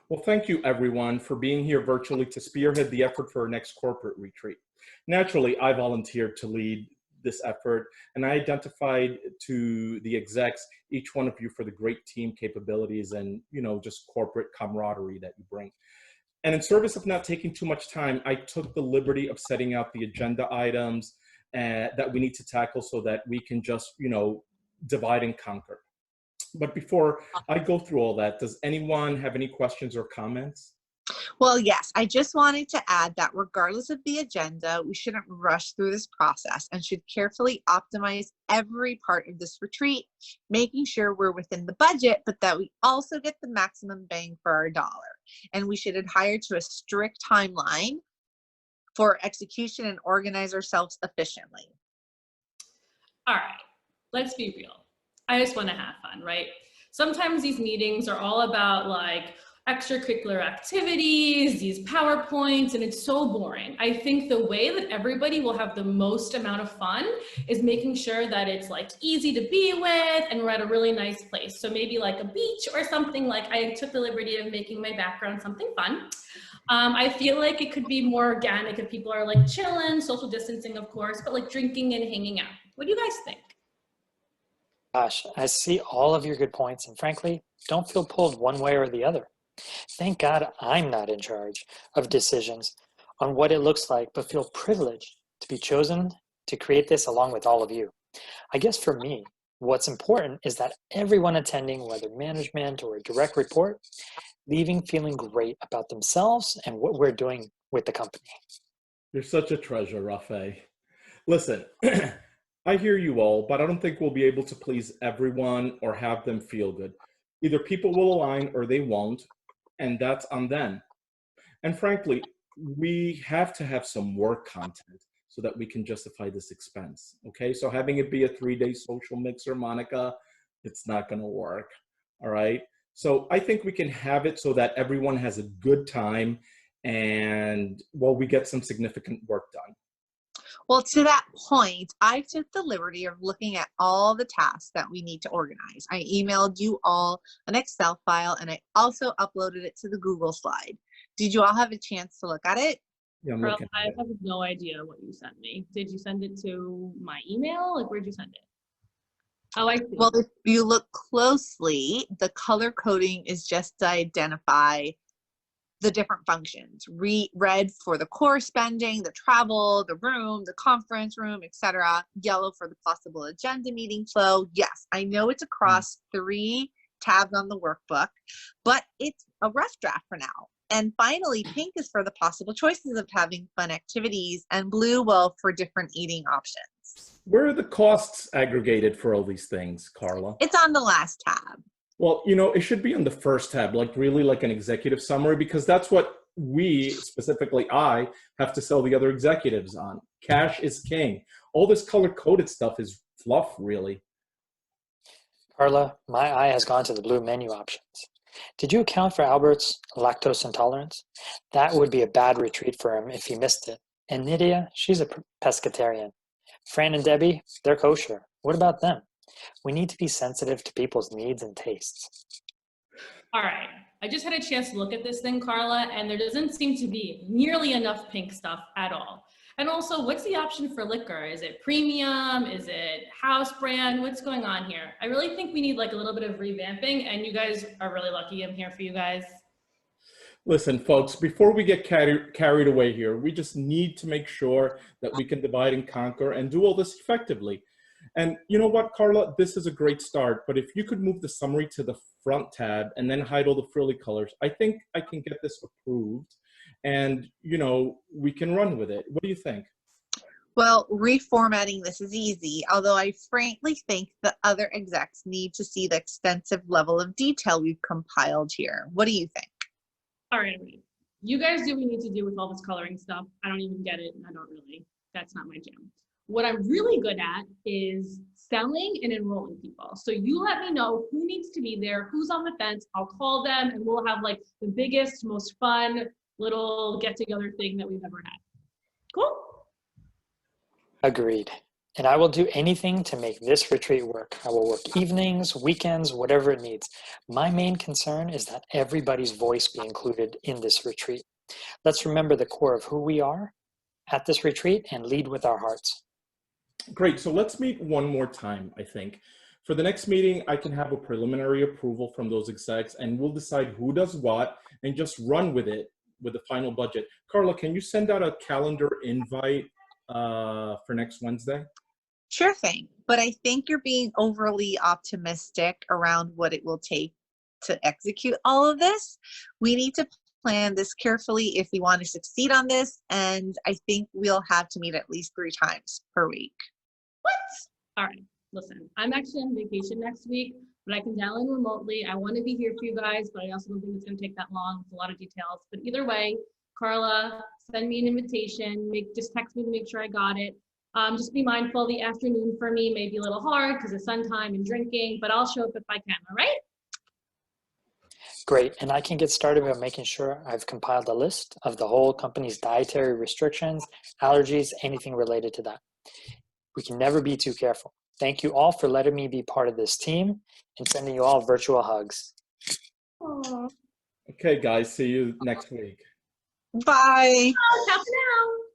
Well, thank you everyone for being here virtually to spearhead the effort for our next corporate retreat. Naturally, I volunteered to lead this effort, and I identified to the execs, each one of you, for the great team capabilities and, just corporate camaraderie that you bring. And in service of not taking too much time, I took the liberty of setting out the agenda items that we need to tackle so that we can just, divide and conquer. But before I go through all that, does anyone have any questions or comments? Well, yes, I just wanted to add that regardless of the agenda, we shouldn't rush through this process and should carefully optimize every part of this retreat, making sure we're within the budget, but that we also get the maximum bang for our dollar. And we should adhere to a strict timeline for execution and organize ourselves efficiently. All right, let's be real. I just want to have fun, right? Sometimes these meetings are all about like extracurricular activities, these PowerPoints, and it's so boring. I think the way that everybody will have the most amount of fun is making sure that it's like easy to be with and we're at a really nice place. So maybe like a beach or something. Like I took the liberty of making my background something fun. I feel like it could be more organic if people are like chilling, social distancing, of course, but like drinking and hanging out. What do you guys think? Gosh, I see all of your good points and frankly, don't feel pulled one way or the other. Thank God I'm not in charge of decisions on what it looks like, but feel privileged to be chosen to create this along with all of you. I guess for me, what's important is that everyone attending, whether management or a direct report, leaving feeling great about themselves and what we're doing with the company. You're such a treasure, Rafe. Listen, I hear you all, but I don't think we'll be able to please everyone or have them feel good. Either people will align or they won't, and that's on them. And frankly, we have to have some work content so that we can justify this expense, okay? So having it be a 3-day social mixer, Monica, it's not gonna work, all right? So I think we can have it so that everyone has a good time and, well, we get some significant work done. Well, to that point, I took the liberty of looking at all the tasks that we need to organize. I emailed you all an Excel file and I also uploaded it to the Google slide. Did you all have a chance to look at it? Yeah, I'm Girl, looking I at it. have no idea what you sent me. Did you send it to my email? Like, where'd you send it? Oh, I see. Well, if you look closely, the color coding is just to identify the different functions. Red for the core spending, the travel, the room, the conference room, etc. Yellow for the possible agenda meeting flow. Yes, I know it's across 3 tabs on the workbook, but it's a rough draft for now. And finally, pink is for the possible choices of having fun activities, and blue, well, for different eating options. Where are the costs aggregated for all these things, Carla? It's on the last tab. Well, it should be on the first tab, like really like an executive summary, because that's what we, specifically I, have to sell the other executives on. Cash is king. All this color-coded stuff is fluff, really. Carla, my eye has gone to the blue menu options. Did you account for Albert's lactose intolerance? That would be a bad retreat for him if he missed it. And Nydia, she's a pescatarian. Fran and Debbie, they're kosher. What about them? We need to be sensitive to people's needs and tastes. All right, I just had a chance to look at this thing, Carla, and there doesn't seem to be nearly enough pink stuff at all. And also, what's the option for liquor? Is it premium? Is it house brand? What's going on here? I really think we need like a little bit of revamping, and you guys are really lucky I'm here for you guys. Listen, folks, before we get carried away here, we just need to make sure that we can divide and conquer and do all this effectively. And you know what, Carla, this is a great start, but if you could move the summary to the front tab and then hide all the frilly colors, I think I can get this approved and, we can run with it. What do you think? Well, reformatting this is easy, although I frankly think the other execs need to see the extensive level of detail we've compiled here. What do you think? All right, you guys do what you need to do with all this coloring stuff. I don't even get it. That's not my jam. What I'm really good at is selling and enrolling people. So you let me know who needs to be there, who's on the fence. I'll call them and we'll have like the biggest, most fun little get together thing that we've ever had. Cool? Agreed. And I will do anything to make this retreat work. I will work evenings, weekends, whatever it needs. My main concern is that everybody's voice be included in this retreat. Let's remember the core of who we are at this retreat and lead with our hearts. Great. So let's meet one more time, I think. For the next meeting, I can have a preliminary approval from those execs, and we'll decide who does what and just run with it with the final budget. Carla, can you send out a calendar invite for next Wednesday? Sure thing. But I think you're being overly optimistic around what it will take to execute all of this. We need to plan this carefully if we want to succeed on this. And I think we'll have to meet at least 3 times per week. What? All right, listen, I'm actually on vacation next week, but I can dial in remotely. I want to be here for you guys, but I also don't think it's going to take that long. It's a lot of details. But either way, Carla, send me an invitation. Just text me to make sure I got it. Just be mindful, the afternoon for me may be a little hard because of sun time and drinking, but I'll show up if I can, all right? Great, and I can get started by making sure I've compiled a list of the whole company's dietary restrictions, allergies, anything related to that. We can never be too careful. Thank you all for letting me be part of this team and sending you all virtual hugs. Aww. Okay, guys, see you next week. Bye. Ciao for now.